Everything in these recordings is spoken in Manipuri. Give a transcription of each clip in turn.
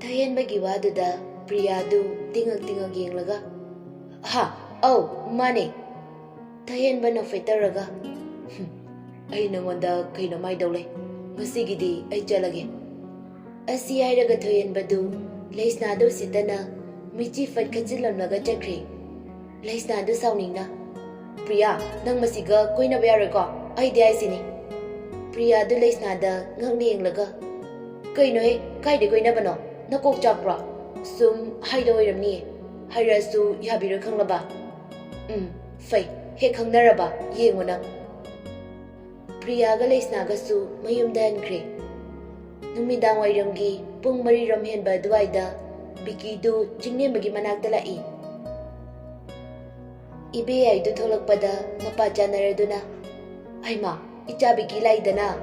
Thoibi waduda Priyadu tingag yenglaga. Ha, oh, mane. Thoibi no fetaraga. Ay nangonda kaino mai dole. Masigidi ay jalage. Asi ay raga Thoibi du leisna do sitana michi fat kajilamnaga chakre. Leisna do sauningna. Priya, nang masiga koina bayare ko. Ay di ay sini. Priya du leisna da ngangni yenglaga. Kaino he, kai de koina bano. Nakok chakra. Sum haida oiramni. Hairasu yabira khanglaba. Fai, he khangnaraba yengona. Priya ga leisna ga su mayamda hankre. Numidang wairamgi pung mari ramhenba duwaida biki du jingnembagi manakta lai. Ibe ay du tholakpada mapa chanaraduna. Ay ma, icha biki laidana.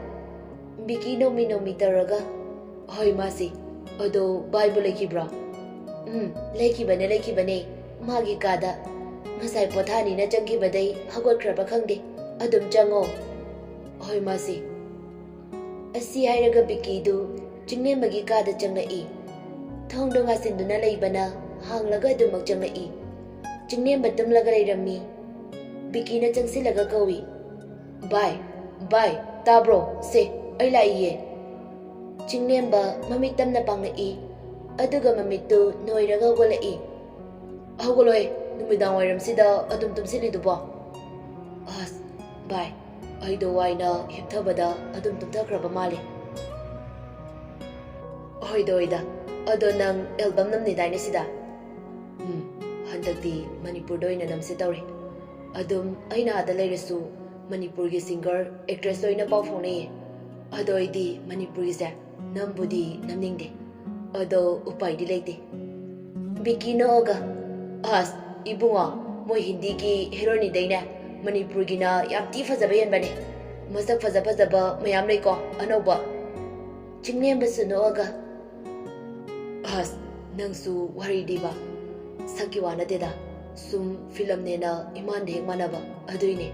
Biki nomi taraga. Hoy masi, odo Bible lekibra. Lekibane. Magi kada. Ngasay pothani na changkibadai hagotkraba khangde. Adum chango. Hoy masi. Asi hairaga biki du jingnembagi kada changlai. Thongdo ngasinduna laibana hanglaga dumak changlai. Jingnemba tumlaga lairami. Biki na changsilaga kawi. Bye, tabro, se, ay laiye. Jingnemba mamitam na pangai. Aduga mamitu noiraga walai. Hagoloy, numidang wairam sida adum tumsilidu ba? Bye. Ay do waina hipthabada adum tumtakraba mali. Hoy doida, ado nang album namni daina sida. Handagdi Manipur doina namsi tawri. Adum aina ada lairasu Manipur gi singer actress doina pau phone. Ado idi Manipur gi sa nambudi namningde. Ado upai di leite. Biki nooga. Ibunga moi Hindi ki heroine daina Manipur gi na yamti fazaba yanbane. Masak fazaba mayam lai ko anoba. Jingnemba su nooga. Nangsu wari diba. Saki wana deda sum film nena iman de manaba aduine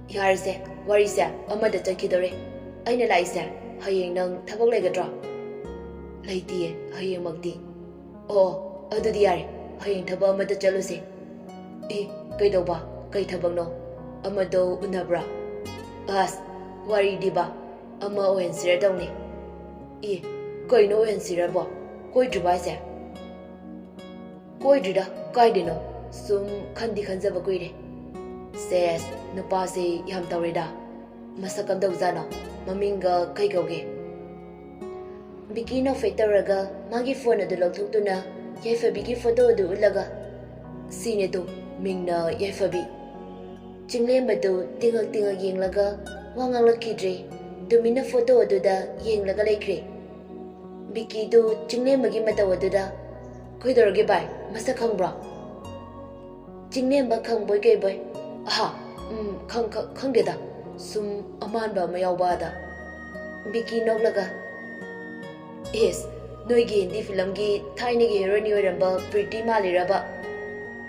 yarse wari sa amada chakidore aina laisa hayeng nang thabak legadra laitie hayeng magdi adudi yare hayeng thaba amada chaluse kaidoba kai thabak no amado unabra wari diba ama ohen sira dawni koino ohen sira bo koi dubai sa Koidrida, kaidino, sum khandi khanjaba koire. Says, nupase yam tawrida. Masakam dawzana, maminga kai kauge. Bikino fetaraga, magi phone adu lagthuktuna, yaifabi ki photo adu ulaga. Sine tu, mingna yaifabi. Jinglemba tu tingag yenglaga, wangang lakidre, dumina photo adu da yenglaga laikre. Biki tu jinglemba gi mataw adu da. Koidorge bai, masa khangbra. Jingnemba khangboy kay boy. Khangdeda. Sum amanba mayawba da. Biki noglaga. Yes, noigi hindi film gi thaini gi heroine oiramba pretty maliraba.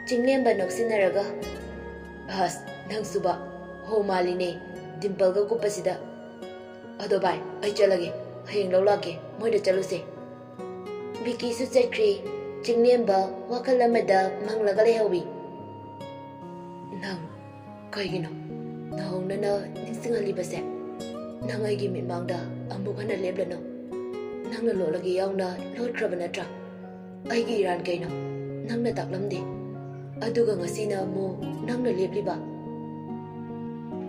Jingnemba noksinaraga. Nangsuba. Ho maline. Dimple ga kupasida. Ado bai, ay chalage. Hayeng lawlake. Moida chaluse. Biki su chakri. Jingnemba wakal amada manglaga lehawi. Nang, kaigino, nahongnana ningsingalibase. Nang aigi mitmangda ambukana leblano. Nangna lolagi yauna lodkraba natra. Aigi iran kaino, nangna taklamde. Aduga ngasina mo nangna lebliba.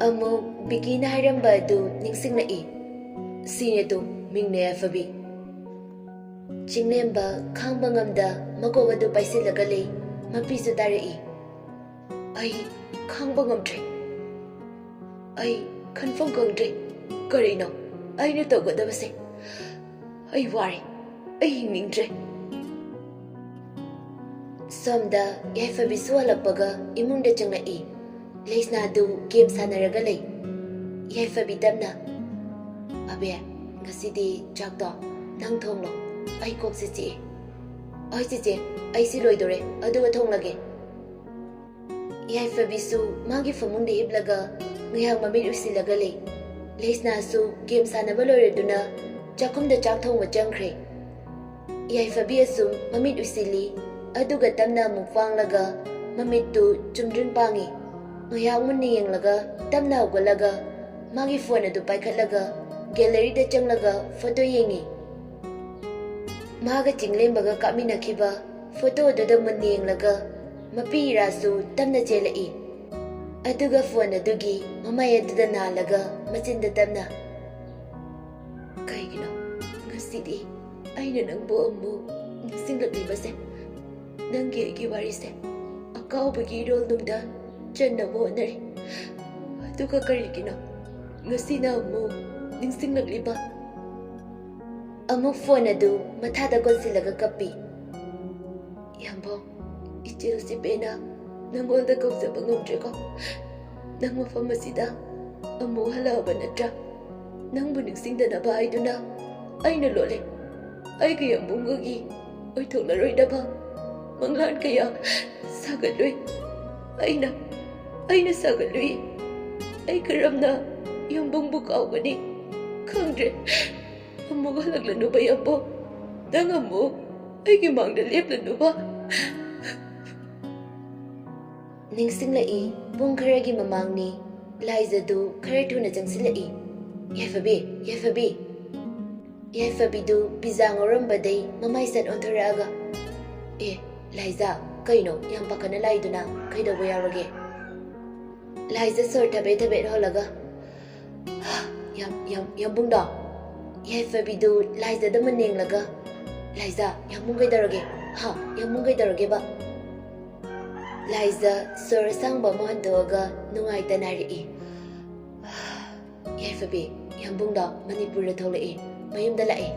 Amo biki na hairamba adu ningsingna Sine tu mingne afabi. Jingnemba khangba ngamda magoga du paisilaga lei mapisu darai. Ai khangba ngamtre. Ai khanfam gangtre. Karino ai na togodabase. Ai wari. Ai hingingtre. Somda yaifabi suwalakpaga imungda changlai. Leisna du game sanaraga lei. Yaifabi damna. Abe ngasidi chakdo nang thonglo. Ay kok si ay ay si loidore aduga thonglage. Yaifabisu magi famungde hiblaga ngayang mamit usilaga lei. Leisna su game sanaba loireduna chakumda chak thongba changkre. Yaifabi asum mamit usili aduga tamna amuk panglaga mamittu chumdring pangi ngayak munni yenglaga tamna hawgalaga magi phone adu paikhatlaga gallery da changlaga photo yengi maga chinglembaga kaminakhiba photo adu munni yenglaga mapi rasu tamna chelai aduga phone adugi mamay aduda nalaga machinda tamna kaigino ngasidi aina nangbo ambu ningsinglakibase nangi agi warise akaubagi role nungda channaba honari aduga karigino ngasina amu ningsinglakliba amuk phone adu mathada konsilaga kapi yambo ichil si pena nangolda kausaba ngamdreko nang mafam asida amu halaba natra nangbu ningsingdanaba aiduna aina lole ai kaya bungagi oi thoklaroi daba manglan kaya sagaloi aina sagaloi ai karamna yambung bukawgani khangdre amu halaglanu ba yambo dang amu ai gi mangda leplanu ba ningsinglai pung kharagi mamangni laizadu khare thuna changsilai Yaifabidu bizang orambadai mamay san ontharaga Laiza kaino yang pakana laiduna kaida boyarage Laiza sor tabe holaga yam bungda Yaifabidu Laiza da manenglaga Laiza yang mungay darage yang mungay darage ba Laiza sor sangba mohandoga nungay tanari Yaifabi yang bungda Manipura tholai mayamda lai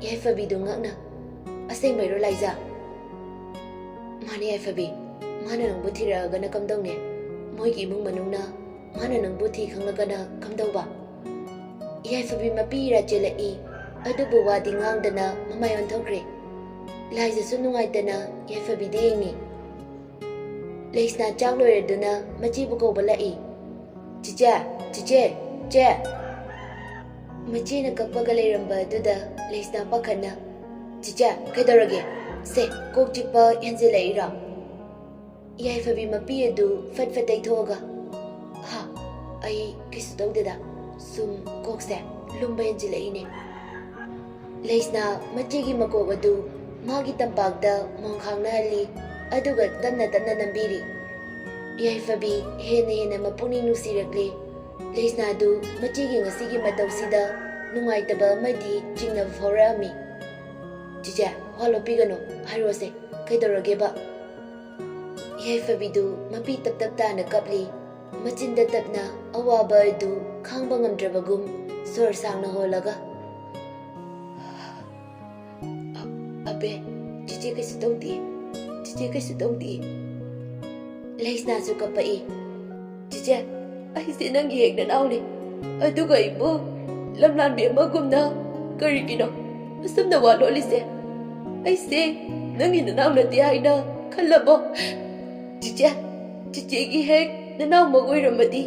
Yaifabi du ngakna aseng bayro Laiza mani Yaifabi mana nang buthi raga na kamdong ne moi gi mung manungna mana nang buthi khanglaga na kamdong ba Yaifabi mapi ra chelai adubu wadi ngangdana mamayon thokre Laiza su nungai dana Yaifabi de yengi Leisna changloire duna machi bu ko balai che Machina kappaga leiramba aduda Leisna pakhana Chicha kaidarage se kok chikpa yanzilaira Yaifabi mapi adu fatfatai thoga ai kisu tawdeda sum kokse lumba yanzilaine Leisna machigi makok adu magi tampakda mongkhangna hali aduga tamna nambiri Yaifabi hena mapuni nusiragli Leisna adu machigi ngasigi matawsida nungaitaba amadi chingnaba faurami Chicha holo pigano harose kaidarage ba Yaifabidu mapi tap-tap-tana kapli machinda tapna awaba adu khangba ngamdrabagum sor sangna holaga abe chiche kaisu tawdi Leisna su kapai Chicha aise nangi hekna nauni aduga ibo lamlan bi amagumna karigino asumna walolise aise nangi nanauna ti haina khalabo Chicha gi hek nanaw magoiramadi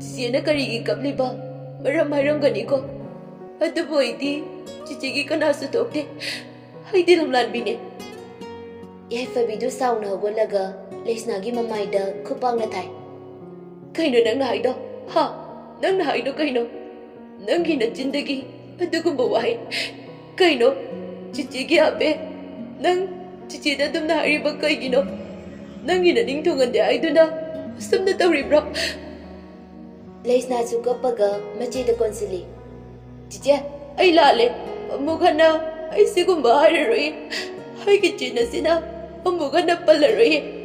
chiche na karigi kapliba maram hairangani ko adubo iti chiche gi kanasu tokte haidi lamlan bine Yaifabidu sauna hogolaga Leisna gi mamaida khupangna thai Kaino nang haido nang haido kaino nangi na jindagi adugumba wahai kaino chichi gi abe nang chichi da dumna hariba kaigino nangi na ningthongande aiduna samna tawribra Leisna su kappaga machi da konsili chiche ai lale amugana ai sigumba hararoi hai gi china sina amugana palaroi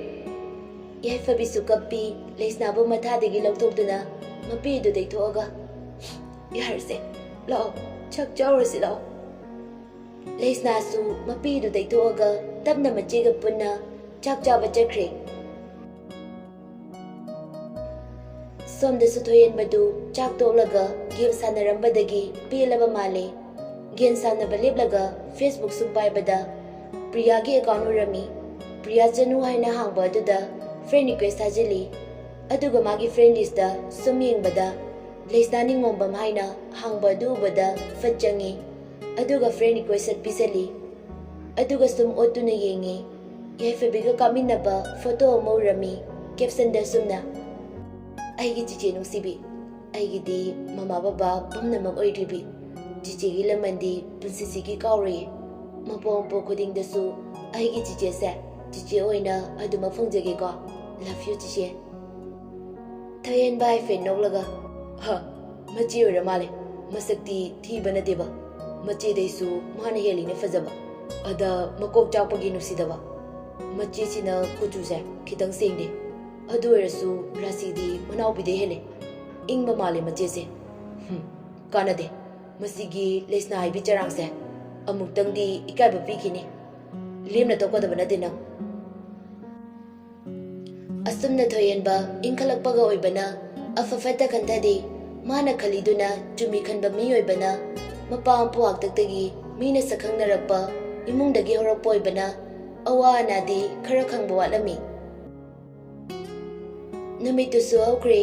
Yaifabi su kappi Leisna bu mathadagi lauthokduna mapi du deithoga yarse lao chak chawrasi lao Leisna su mapi du deithoga tapna machiga punna chak chaba chakre somda su thoyen badu chak tolaga game sanarambadagi pelaba male gen sanaba leblaga Facebook su paibada Priya gi account urami Priya Janu haina hangba aduda friend request hajili aduga magi friend list da sum yengbada Leisna ningombam haina hangba dubada fatchangi aduga friend request pisali aduga sum otuna yengi yaifabiga kaminaba photo ama urami caption da sumna aigi chiche nungsibi aigi di mama baba pumnamak oiribi chiche gi lamandi punsisi gi kauri mapong po kuding da su aigi chiche sa chiche oina aduma phongjage ko love you chiche Thoyen bai fen noklaga ha machi ora male masakti thiba na deba machi deisu mana heli ne fajaba ada makok chapagi nusidaba machi sina kuchuse khitang sengde adu erasu rasidi manau bide hele ingba male machi se kanade masigi lesna ai bicharang se amuk tangdi ikai ba pikini limna tokada bana dina asumna Thoyen ba inkhalakpaga oibana afafata kantadi mana khaliduna chumi khanba mi oibana mapa puak taktagi mina sakhangnarakpa imungdagi horakpa oibana awa anadi khara khangba walami namitu aukre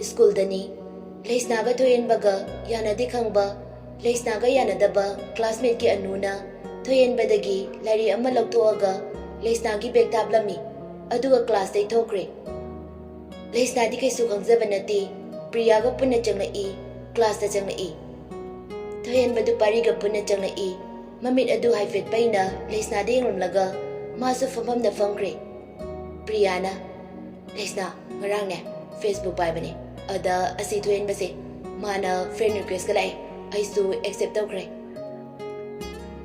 school dani leisnaga Thoyen baga yanadi khangba leisnaga yanadaba classmate ki anuna Thoyen badagi lari ama loktoaga leisnagi bag tablami aduga class day thokre leisna di kaisu khangzaba nati priya ga punna changlai class da changlai Thoyen badu pari ga punna changlai mamit adu haifet paina leisna de ngumlaga masu famam na fangre priyana leisna ngarang ne Facebook bai bane ada asi Thoyen base mana friend request ga lai aisu accept tawkre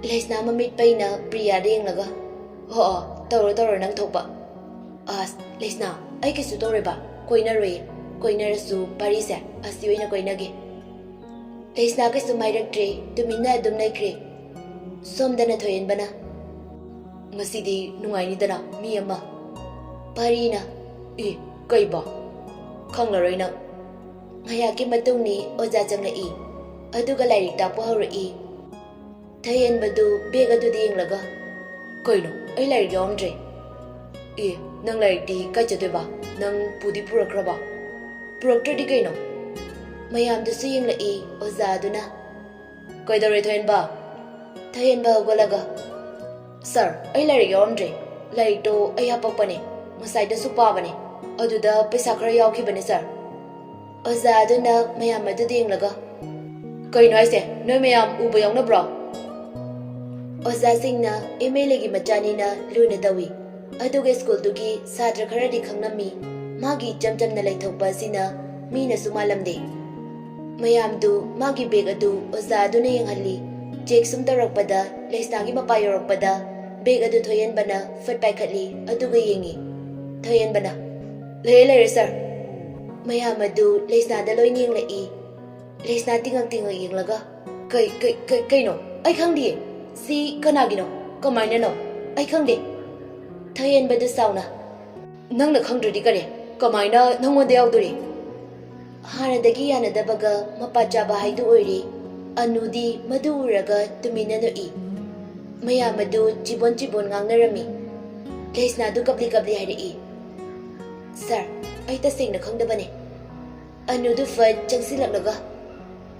leisna mamit paina priya de nglaga ho tawro nang thokba as leisna ai kisu tore ba koina rasu pari se asi oina koina ge leisna kisu mairaktre tumina dum naikre somdana Thoyen bana masidi nungai ni dana mi ama pari na kai ba khanglaroi na ngaya ki matung ni oja changlai aduga lairik tapu haurai Thoyen badu bega du dinglaga koino ai lairik yomdre nang lairik di kai chadeba nang pudi purakraba puraktradi kaino mayam du suying lai oza duna koidore Thoyen ba golaga sir ai lairik yomdre lairik to ai hapakpane ngasai da supa bane aduda paisa khara yaukibane sir oza duna mayam adu dinglaga kaino aise noi mayam uba yaunabra oza singna email gi machani na luna dawi aduge school dugi satra kharadi khangnami magi jamjam na laithokpa sina mina sumalamde mayam du magi beg adu oza adu na yenghalli check sum tarakpada leisna gi mapa yorakpada beg adu Thoyen bana fat pai khatli aduga yengi Thoyen bana le sir mayam adu leisna da loi ning lai leisna tingang yenglaga kai no ai khangdi si kanagino kamaina no ai khangde Thoyen badu sauna nang na khangdri kare kamaina nangode yauduri hanadagi yanadabaga mapachaba haidu oiri anudi madu uraga tumina no mayam adu chibon ngangnarami leisna du kapli hairi sir ai tasing na khangdabane anudu fa changsilaklaga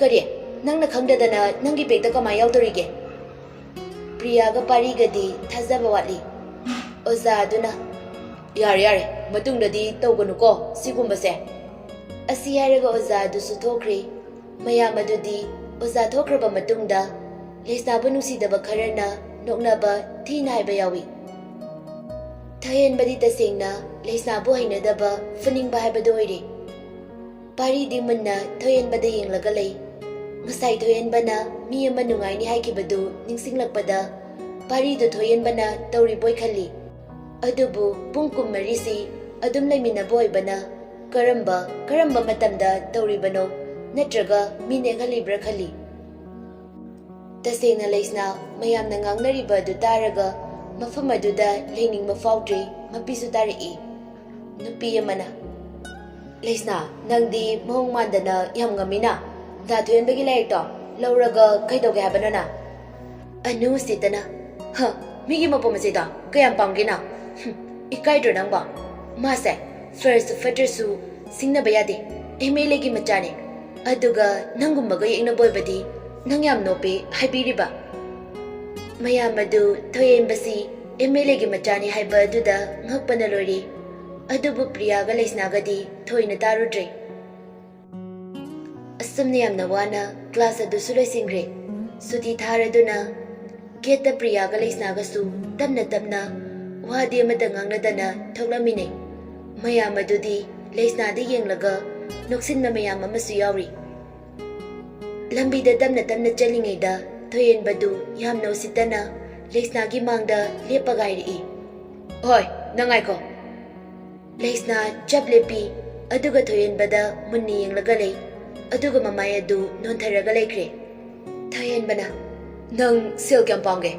kare nang na khangdadana nangi pekta kamai yaudurige priya ga pari gadi thazaba watli oza aduna yare matungdadi tawganuko sigumbase asi haraga oza adu su thokre mayam adudi oza thokraba matungda leisna bu nusidaba kharana noknaba thina haiba yawi Thoyen badi tasengna leisna bu hainadaba funingba haibado oire pari di munna Thoyen bada yenglaga lei ngasai Thoyen bana mi ama nungai ni haikibadu ningsinglakpada pari du Thoyen bana tawri boy khalli adubu pungkum marisi adum laimina boy bana karamba matamda tawri bano natraga mine khalibra khalli tasengna leisna mayamna ngangnariba du taraga mafam aduda leining mafaudri mapisu tari nupi amana leisna nangdi mohong mandana yam ngamina da Thoyen bagi laito lauraga kaidoge habanana anu sitana migi mapomasida kayam pamgina ikaidro nangba mase first fattersu singna bayade emele gi machane aduga nangumbaga yengna boybadi nangyam nope haibiriba mayam adu thoyenbasi MLA gi machani haiba aduda ngakpana lori adubu Priya ga Leisna gadi thoina tarudre asumne yamna wana class adu sulai singre suti tharaduna geta Priya ga Leisna ga su tamna tamna wadi amada ngangnadana thoklamine mayam adudi Leisna di yenglaga noksinna mayam amasu yauri lambi da tamna tamna chalingaida thoyen badu yamna usitana Leisna gi mangda lepagairi hoi nangai ko Leisna chaplepi aduga thoyen bada munni yenglaga lei aduga mamai adu nontharaga leikre thoyen bana nang sel kyam pangge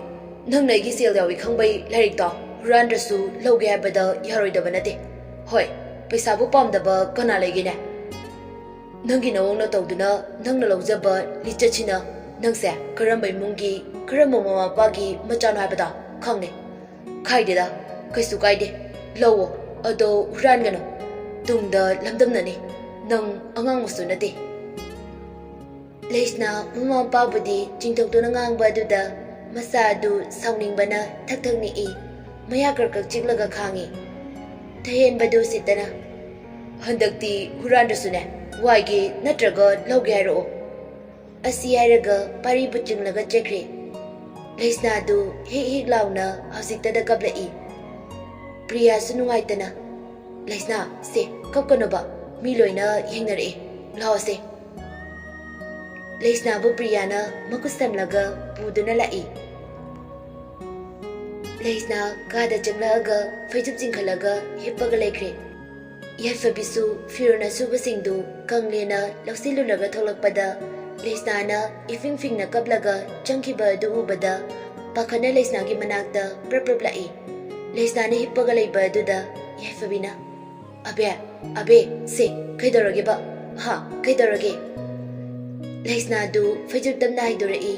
nang nei gi sel yawi khangbai lairik to randrasu loge habada yaroi da banate hoi paisa bu pam da ba kana legi ne nangi nawong na tawduna nang na lojaba lichachina nang se karambai mungi karamo mama pagi machan habada khangne khaide da kaisu kaide lowo ado ran gano tungda lamdam nani nang angang musu nate Leisna mama pabudi jingtok na ngang baduda masadu sauning bana thak ni I maya karkak chiglaga khangi thayen badu sitana handakti huranda sune waigi natraga loge haro asi hairaga pari buchinglaga chekre Leisna du hik launa hausikta da kabla I Priya sunungaitana Leisna se kapkanoba miloina yengnare lao se Leisna bu Priya na makusam laga buduna lai Leisna kada janglaga faijup jingkhalaga hippaga laikre yaifabisu firna subasingdu kanglena lausilulaga tholakpada Leisna na ifingfingna kablaga changkhiba du ubada pakhana Leisna gi manakta praprap lai Leisna na hippaga laiba duda yaifabina abe se kaidorage ba ha kaidorage Leisna du faijup tamna haidorai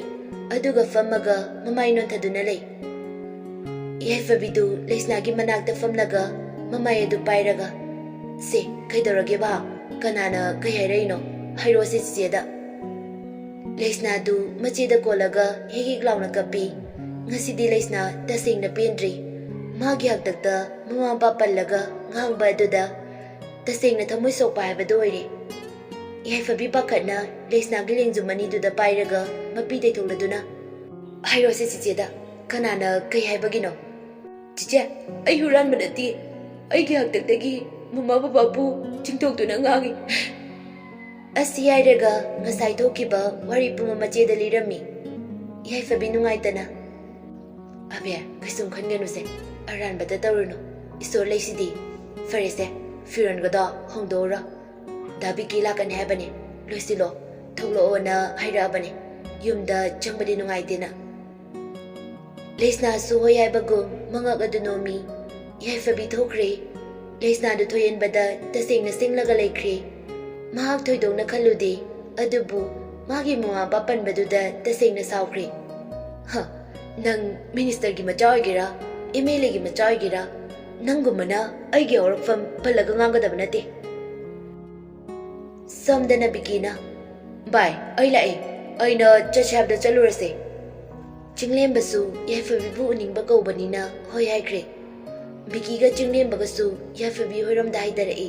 aduga famaga mamai nontaduna lai yaifabidu Leisna gi manakta famlaga mamai adu pairaga se kaidorage ba kanana kai hairaino hairo se sida Leisna du machida kolaga hegik launa kapi ngasidi Leisna tasingna pendri magi haktakta mama papallaga ngangba aduda tasingna thamoi sokpa haibadu oire yaifabi pakhatna Leisna gi lengjumani duda pairaga mapi deithokladuna hairo se sida kanana kai haibagino Cice, ai huran manati, ai gi haktaktagi mama bababu chingtokduna ngangi. Asi hairaga ngasai thokiba wari puma macheda lirami. Yaifabi nungaitana. Abe, kaisum khanganuse, aranbada tawruno. Isor leisidi. Farese, firan gada hongdora. Dabi kila kan habane. Loisilo, thoklo ona haira abane. Yumda changbadi nungaitena. Leisna su hoyai bagum mangak adunomi yaifabi thokre Leisna du thoyen bada tasingna singlaga laikre mahak thoidongna khalude adubu magi mama papan baduda tasingna saukre ha nang minister gi macha oigera MLA gi macha oigera nangumana aigi orfam palaga ngangadaba nate somdana bigina bai ai lai aina chachabda chalurase Chinglem-basu yaifabibu uningba kaubanina hoi haikre. Bikiga chinglem-bagasu yaifabi hoiramda haidarai.